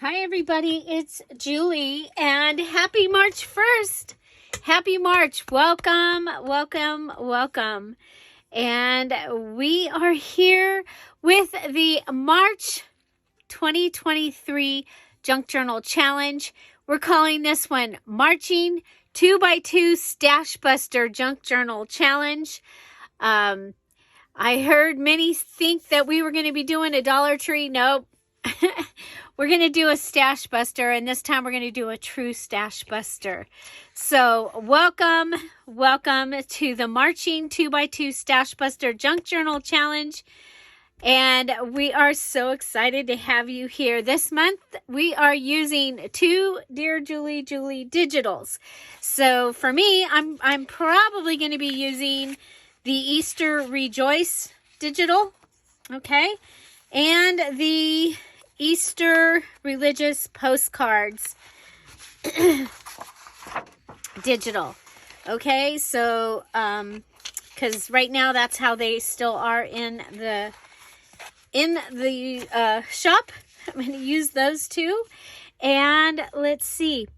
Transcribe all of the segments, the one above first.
Hi everybody, it's Julie and happy March 1st. Happy March. Welcome, welcome, welcome. And we are here with the March 2023 Junk Journal Challenge. We're calling this one Marching 2x2 Stash Buster Junk Journal Challenge. I heard many think that we were going to be doing a Dollar Tree. Nope. We're going to do a stash buster, and this time we're going to do a true stash buster. So welcome to the Marching 2x2 Stash Buster Junk Journal Challenge. And we are so excited to have you here. This month, we are using two DearJulieJulie digitals. So for me, I'm probably going to be using the Easter Rejoice digital, okay? And the Easter religious postcards digital. Okay, so because right now that's how they still are in the shop. I'm going to use those two. And let's see.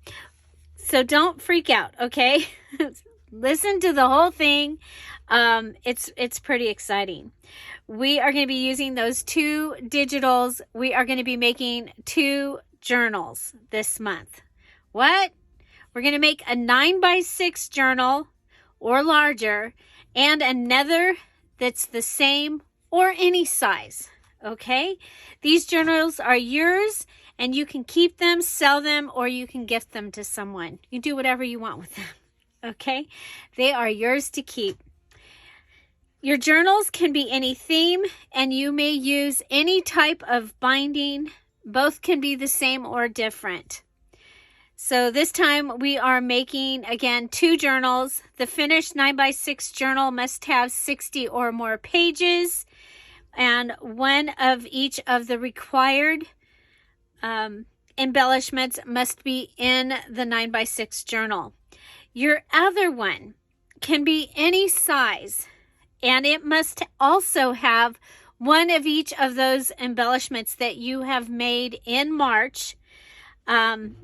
So don't freak out, okay? Listen to the whole thing. It's pretty exciting. We are going to be using those two digitals. We are going to be making two journals this month. What? We're going to make a 9x6 journal or larger and another that's the same or any size. Okay? These journals are yours and you can keep them, sell them, or you can gift them to someone. You do whatever you want with them. Okay? They are yours to keep. Your journals can be any theme, and you may use any type of binding. Both can be the same or different. So this time we are making, again, two journals. The finished 9x6 journal must have 60 or more pages, and one of each of the required embellishments must be in the 9x6 journal. Your other one can be any size, and it must also have one of each of those embellishments that you have made in March. And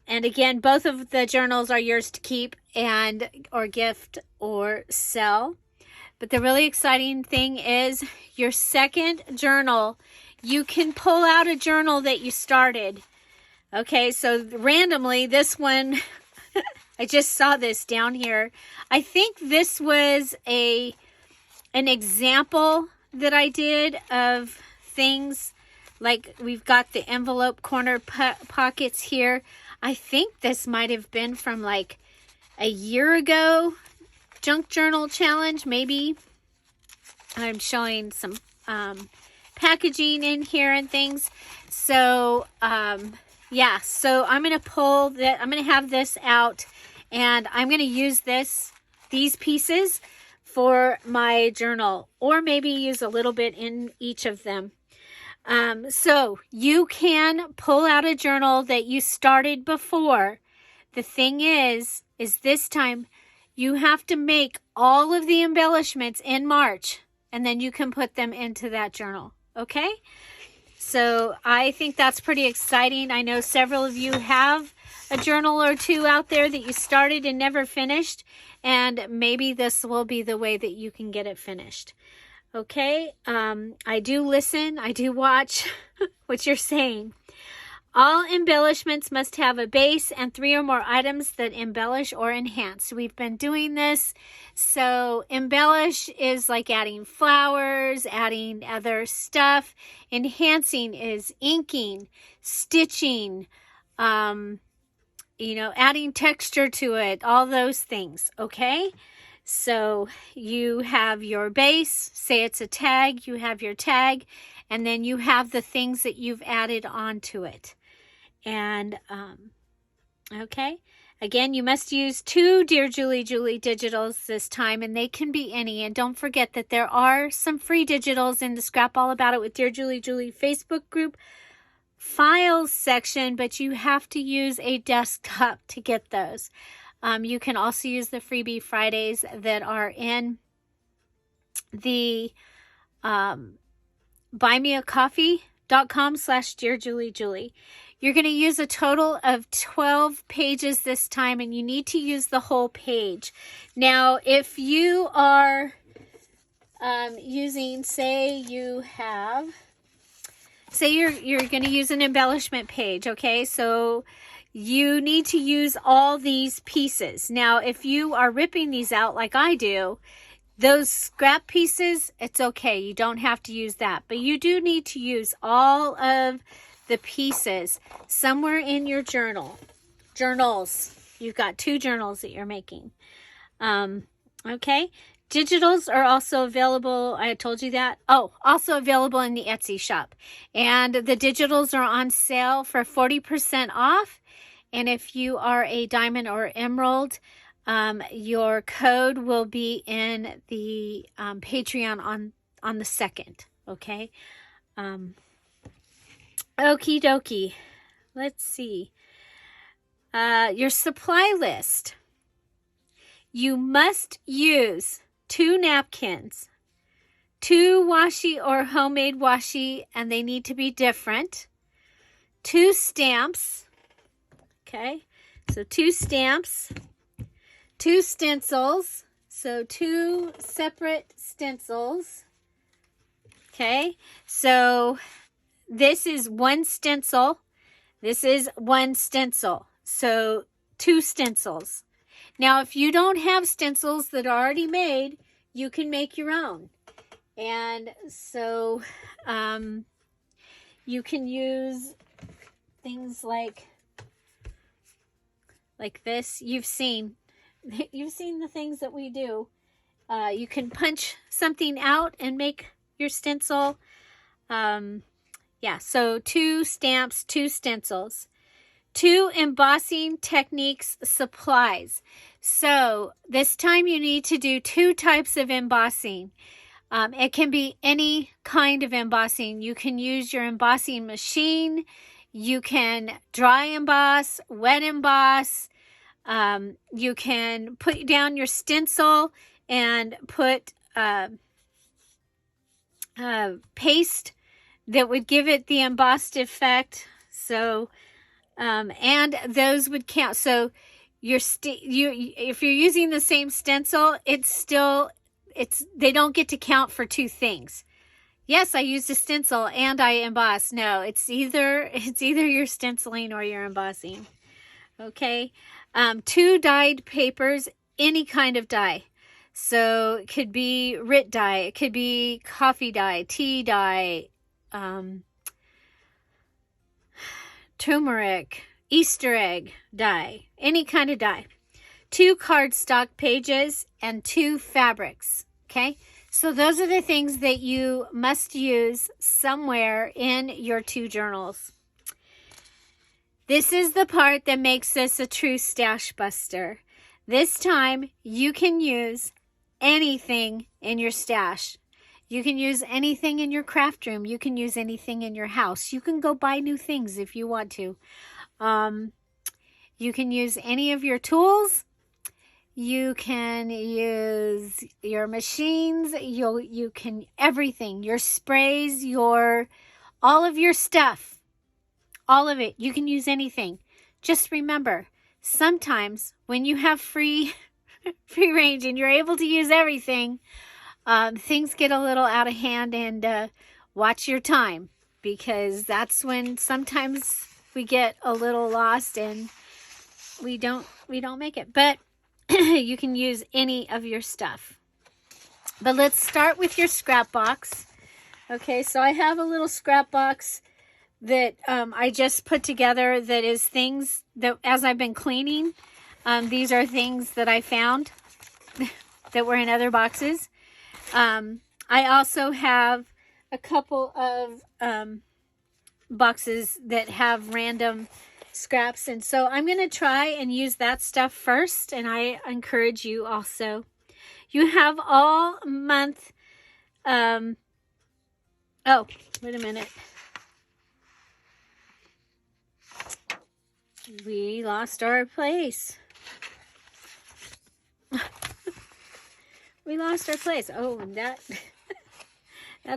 again, both of the journals are yours to keep and or gift or sell. But the really exciting thing is your second journal, you can pull out a journal that you started. Okay, so randomly, this one... I just saw this down here. I think this was an example that I did of things like we've got the envelope corner pockets here. I think this might have been from like a year ago junk journal challenge. Maybe I'm showing some packaging in here and things. So yeah, so I'm going to pull that. I'm going to have this out. And I'm going to use these pieces for my journal, or maybe use a little bit in each of them. So you can pull out a journal that you started before. The thing is this time you have to make all of the embellishments in March, and then you can put them into that journal. Okay? So I think that's pretty exciting. I know several of you have a journal or two out there that you started and never finished, and maybe this will be the way that you can get it finished. Okay, I do listen, I do watch what you're saying. All embellishments must have a base and 3 or more items that embellish or enhance. We've been doing this. So embellish is like adding flowers, adding other stuff. Enhancing is inking, stitching, adding texture to it, all those things, okay? So you have your base, say it's a tag, you have your tag, and then you have the things that you've added onto it. And, okay, again, you must use two DearJulieJulie digitals this time, and they can be any. And don't forget that there are some free digitals in the Scrap All About It with DearJulieJulie Facebook group files section, but you have to use a desktop to get those. You can also use the Freebie Fridays that are in the Buy Me a Coffee patreon.com/DearJulieJulie. You're going to use a total of 12 pages this time, and you need to use the whole page. Now, if you are using, say you're going to use an embellishment page, okay? So you need to use all these pieces. Now, if you are ripping these out like I do, those scrap pieces, it's okay. You don't have to use that. But you do need to use all of the pieces somewhere in your journals. You've got 2 journals that you're making. Okay. Digitals are also available. I told you that. Oh, also available in the Etsy shop. And the digitals are on sale for 40% off. And if you are a diamond or emerald, your code will be in the Patreon on the 2nd. Okay. Okie dokie. Let's see. Your supply list. You must use 2 napkins, 2 washi or homemade washi, and they need to be different. 2 stamps. Okay. So 2 stamps. 2 stencils. So 2 separate stencils. Okay. So this is 1 stencil. This is 1 stencil. So 2 stencils. Now, if you don't have stencils that are already made, you can make your own. And so you can use things like this. You've seen the things that we do. You can punch something out and make your stencil. Yeah, so 2 stamps, 2 stencils. 2 embossing techniques supplies. So this time you need to do 2 types of embossing. It can be any kind of embossing. You can use your embossing machine. You can dry emboss, wet emboss. You can put down your stencil and put paste that would give it the embossed effect. So and those would count. So if you're using the same stencil, they don't get to count for 2 things. Yes, I used a stencil and I embossed. No, it's either you're stenciling or you're embossing. Okay. 2 dyed papers, any kind of dye. So it could be RIT dye, it could be coffee dye, tea dye, turmeric, Easter egg dye, any kind of dye. 2 cardstock pages and 2 fabrics. Okay, so those are the things that you must use somewhere in your 2 journals. This is the part that makes this a true stash buster. This time you can use anything in your stash. You can use anything in your craft room. You can use anything in your house. You can go buy new things if you want to. You can use any of your tools. You can use your machines. You can everything. Your sprays, all of your stuff. All of it. You can use anything. Just remember, sometimes when you have free range and you're able to use everything, things get a little out of hand, and watch your time, because that's when sometimes we get a little lost and we don't make it. But you can use any of your stuff. But let's start with your scrap box. Okay, so I have a little scrap box that I just put together that is things that, as I've been cleaning, these are things that I found that were in other boxes. I also have a couple of boxes that have random scraps, and so I'm going to try and use that stuff first, and I encourage you also. You have all month. Oh, wait a minute. We lost our place. We lost our place. Oh, that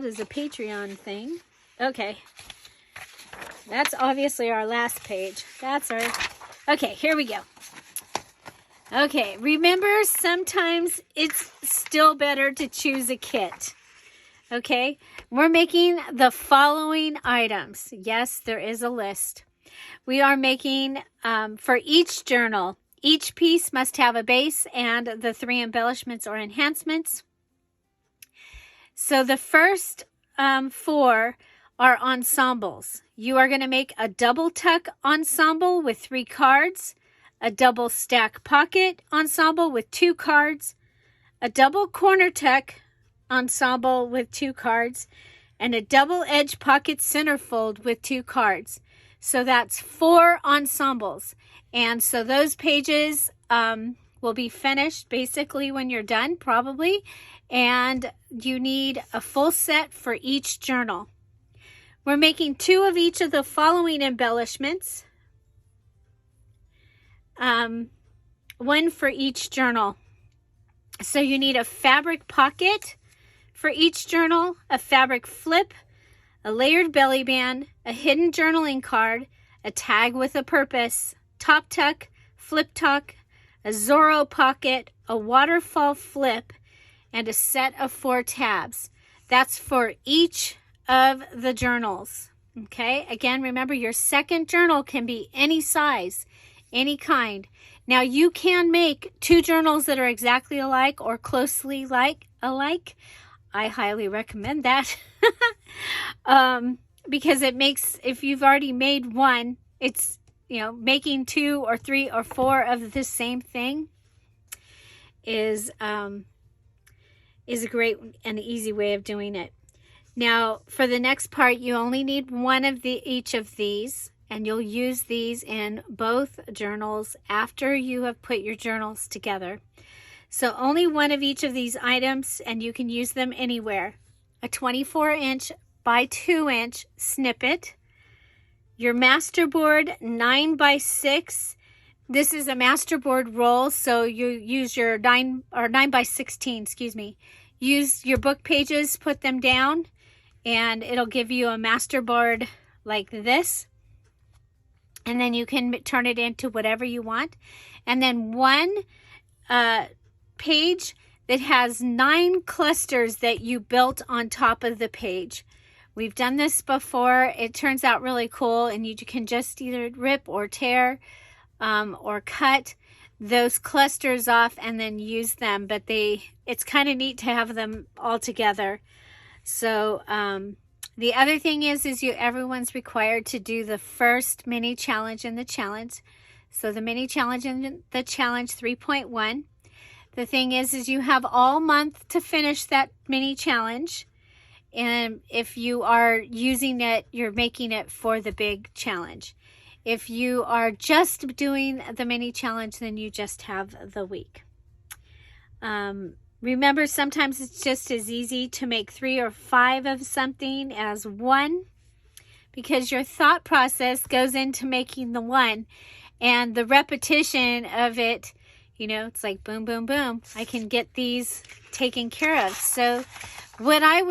is a Patreon thing. Okay. That's obviously our last page. That's our... Okay, here we go. Okay, remember, sometimes it's still better to choose a kit. Okay, we're making the following items. Yes, there is a list. We are making, for each journal, each piece must have a base and the 3 embellishments or enhancements. So the first 4 are ensembles. You are going to make a double tuck ensemble with 3 cards, a double stack pocket ensemble with 2 cards, a double corner tuck ensemble with 2 cards, and a double edge pocket centerfold with 2 cards. So that's 4 ensembles. And so those pages will be finished basically when you're done, probably. And you need a full set for each journal. We're making 2 of each of the following embellishments. 1 for each journal. So you need a fabric pocket for each journal, a fabric flip, a layered belly band, a hidden journaling card, a tag with a purpose, top tuck, flip tuck, a Zorro pocket, a waterfall flip, and a set of 4 tabs. That's for each of the journals. Okay, again, remember your second journal can be any size, any kind. Now you can make 2 journals that are exactly alike or closely alike. I highly recommend that. Because it makes, if you've already made one, it's, you know, making 2 or 3 or 4 of the same thing is a great and easy way of doing it. Now, for the next part, you only need 1 of each of these, and you'll use these in both journals after you have put your journals together. So only 1 of each of these items, and you can use them anywhere. A 24-inch by 2-inch snippet, your masterboard 9x6. This is a masterboard roll, so you use your 9 by 16, excuse me. Use your book pages, put them down, and it'll give you a masterboard like this. And then you can turn it into whatever you want. And then 1 page that has 9 clusters that you built on top of the page. We've done this before. It turns out really cool, and you can just either rip or tear or cut those clusters off and then use them. But it's kind of neat to have them all together. So the other thing is everyone's required to do the first mini challenge in the challenge. So the mini challenge in the challenge 3.1. The thing is you have all month to finish that mini challenge. And if you are using it, you're making it for the big challenge. If you are just doing the mini challenge, then you just have the week. Remember, sometimes it's just as easy to make 3 or 5 of something as 1, because your thought process goes into making the one, and the repetition of it, you know, it's like boom, boom, boom. I can get these taken care of. So what I'm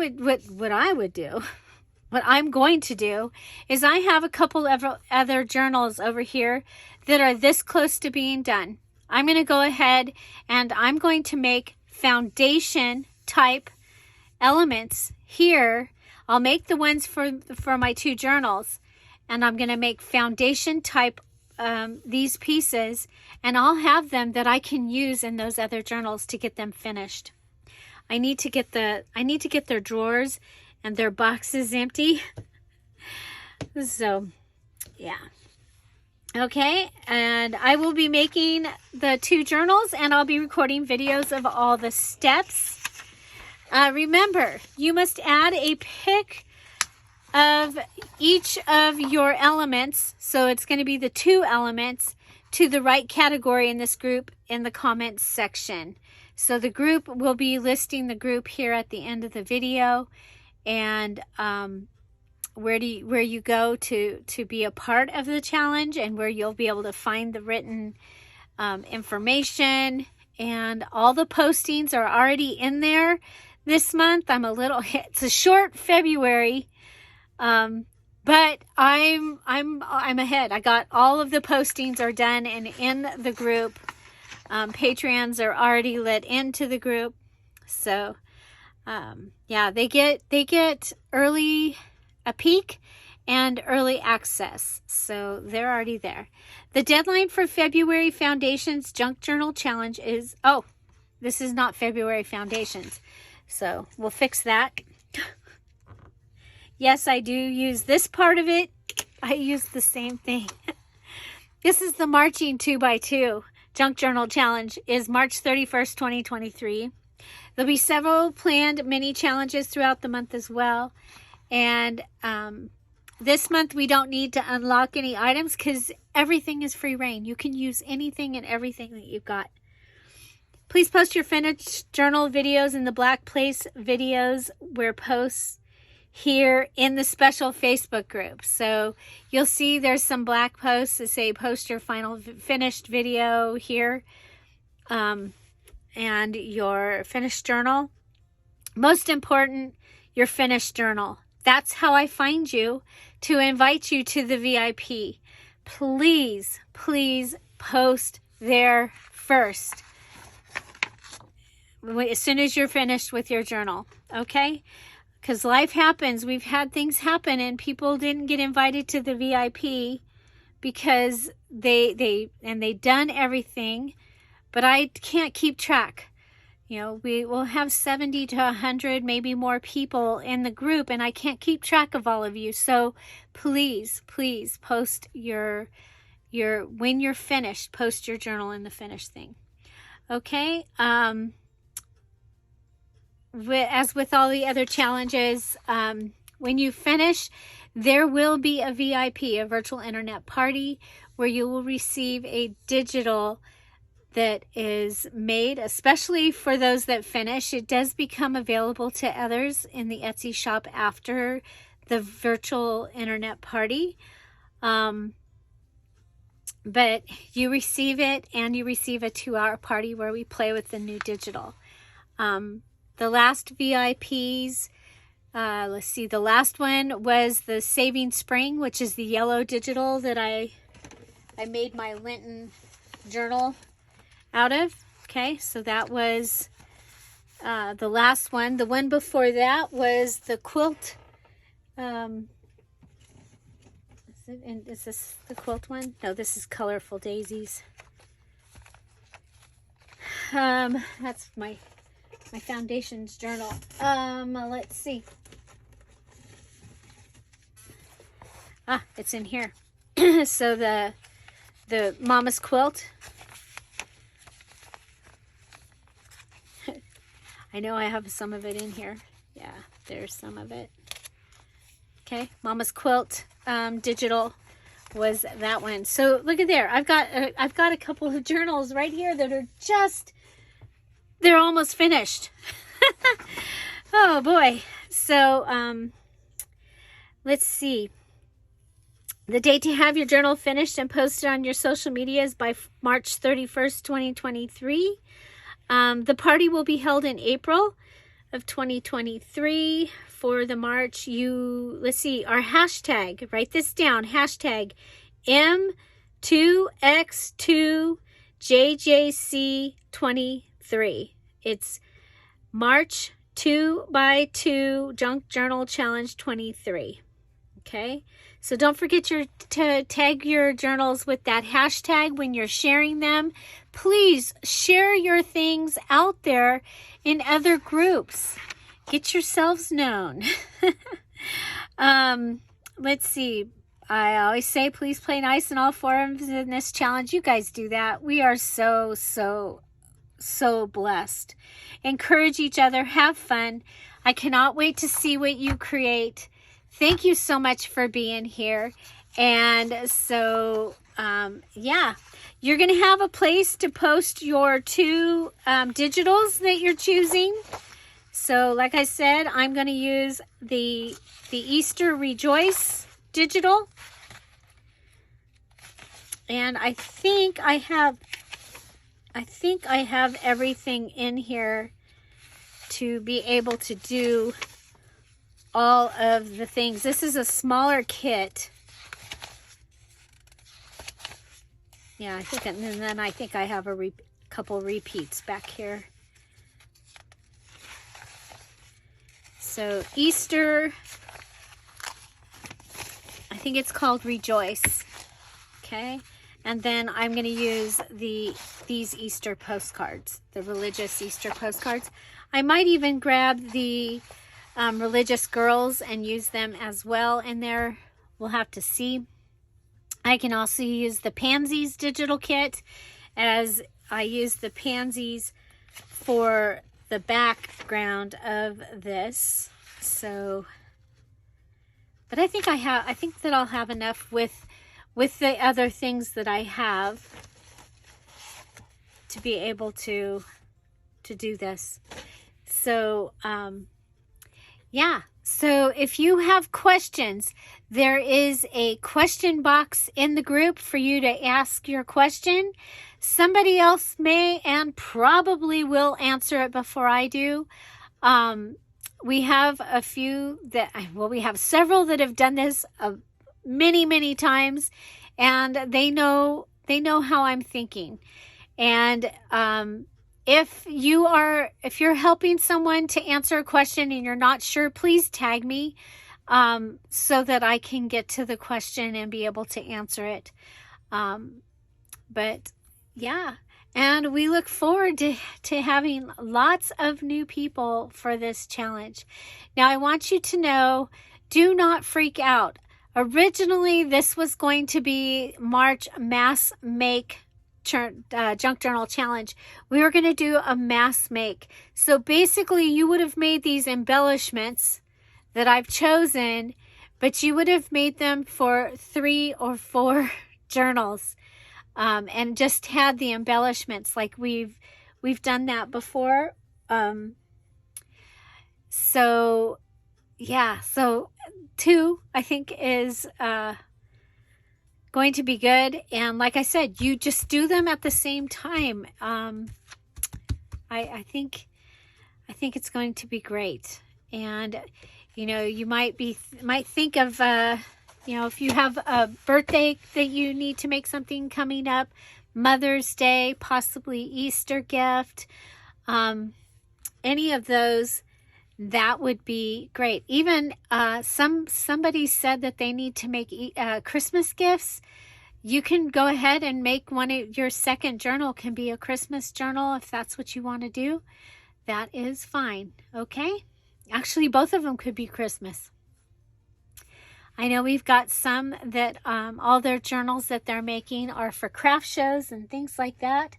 going to do is I have a couple of other journals over here that are this close to being done. I'm going to go ahead and I'm going to make foundation type elements here. I'll make the ones for my 2 journals, and I'm going to make foundation type these pieces, and I'll have them that I can use in those other journals to get them finished. I need to get their drawers and their boxes empty. So, yeah. Okay, and I will be making the 2 journals, and I'll be recording videos of all the steps. Remember, you must add a pic of each of your elements, so it's going to be the 2 elements, to the right category in this group in the comments section. So the group will be listing the group here at the end of the video, and where you go to be a part of the challenge, and where you'll be able to find the written information. And all the postings are already in there this month. It's a short February, but But I'm ahead. I got all of the postings are done and in the group. Patreons are already let into the group. So yeah, they get a peek and early access. So they're already there. The deadline for February Foundations Junk Journal Challenge is, oh, this is not February Foundations. So we'll fix that. Yes, I do use this part of it. I use the same thing. This is the Marching 2x2 Junk Journal Challenge is March 31st, 2023. There'll be several planned mini challenges throughout the month as well. And this month we don't need to unlock any items because everything is free reign. You can use anything and everything that you've got. Please post your finished journal videos in the Black Place videos where posts here in the special Facebook group. So you'll see there's some black posts that say post your final finished video here and your finished journal. Most important, your finished journal. That's how I find you to invite you to the VIP. Please, please post there first as soon as you're finished with your journal, okay? Because life happens. We've had things happen and people didn't get invited to the VIP because they done everything, but I can't keep track. You know, we will have 70 to 100, maybe more people in the group, and I can't keep track of all of you. So please, please post your when you're finished, post your journal in the finished thing. Okay? As with all the other challenges, when you finish, there will be a VIP, a virtual internet party, where you will receive a digital that is made especially for those that finish. It does become available to others in the Etsy shop after the virtual internet party. But you receive it, and you receive a 2-hour party where we play with the new digital. The last VIPs, let's see, the last one was the Saving Spring, which is the yellow digital that I made my Lenten journal out of. Okay, so that was the last one. The one before that was the quilt. Is this the quilt one? No, this is Colorful Daisies. That's my Foundations journal. Let's see. It's in here. So the Mama's Quilt. I know I have some of it in here. Yeah, there's some of it. Okay, Mama's Quilt digital was that one. So look at there. I've got a couple of journals right here that are they're almost finished. Oh boy. So let's see. The date to have your journal finished and posted on your social media is by March 31st, 2023. The party will be held in April of 2023 for the March. Let's see, our hashtag, write this down, hashtag M2X2JJC23. It's March 2x2 Junk Journal Challenge 23. Okay, so don't forget to tag your journals with that hashtag when you're sharing them. Please share your things out there in other groups. Get yourselves known. Let's see. I always say, please play nice in all forums in this challenge. You guys do that. We are so, so, so blessed. Encourage each other. Have fun. I cannot wait to see what you create. Thank you so much for being here. And so, yeah, you're going to have a place to post your 2 digitals that you're choosing. So, like I said, I'm going to use the Easter Rejoice digital. And I think I have everything in here to be able to do all of the things. This is a smaller kit. Yeah, I think, and then I think I have a couple repeats back here. So Easter, I think it's called Rejoice. Okay, and then I'm going to use these Easter postcards, the religious Easter postcards. I might even grab the religious girls and use them as well in there. We'll have to see. I can also use the Pansies digital kit, as I use the Pansies for the background of this. So, but I think that I'll have enough with the other things that I have to be able to do this. So, yeah. So if you have questions, there is a question box in the group for you to ask your question. Somebody else may and probably will answer it before I do. We have a few we have several that have done this many times, and they know how I'm thinking. And if you're helping someone to answer a question and you're not sure, please tag me so that I can get to the question and be able to answer it. But yeah, and we look forward to having lots of new people for this challenge. Now, I want you to know, do not freak out. Originally, this was going to be March Mass Make Junk Journal Challenge. We were going to do a mass make. So basically, you would have made these embellishments that I've chosen, but you would have made them for 3 or 4 journals, and just had the embellishments. Like we've done that before. So yeah, so 2 I think is going to be good. And like I said, you just do them at the same time. I think it's going to be great. And you might think of if you have a birthday that you need to make something coming up, Mother's Day, possibly Easter gift, any of those, that would be great. Even somebody said that they need to make Christmas gifts. You can go ahead and make one of your second journal can be a Christmas journal if that's what you want to do. That is fine. Okay? Actually, both of them could be Christmas. I know we've got some that all their journals that they're making are for craft shows and things like that.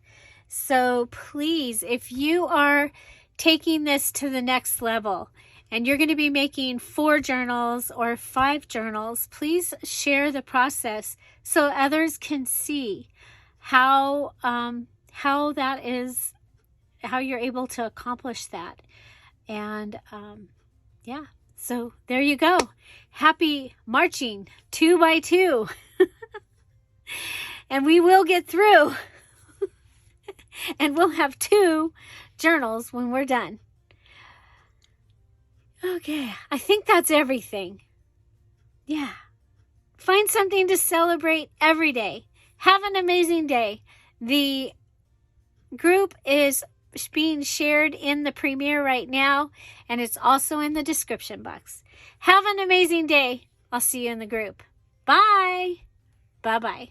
So please, if you are taking this to the next level and you're going to be making 4 journals or 5 journals, please share the process so others can see how that is, how you're able to accomplish that. And yeah, so there you go. Happy marching 2 by 2. And we will get through. And we'll have 2 journals when we're done. Okay, I think that's everything. Yeah. Find something to celebrate every day. Have an amazing day. The group is being shared in the premiere right now, and it's also in the description box. Have an amazing day. I'll see you in the group. Bye. Bye-bye.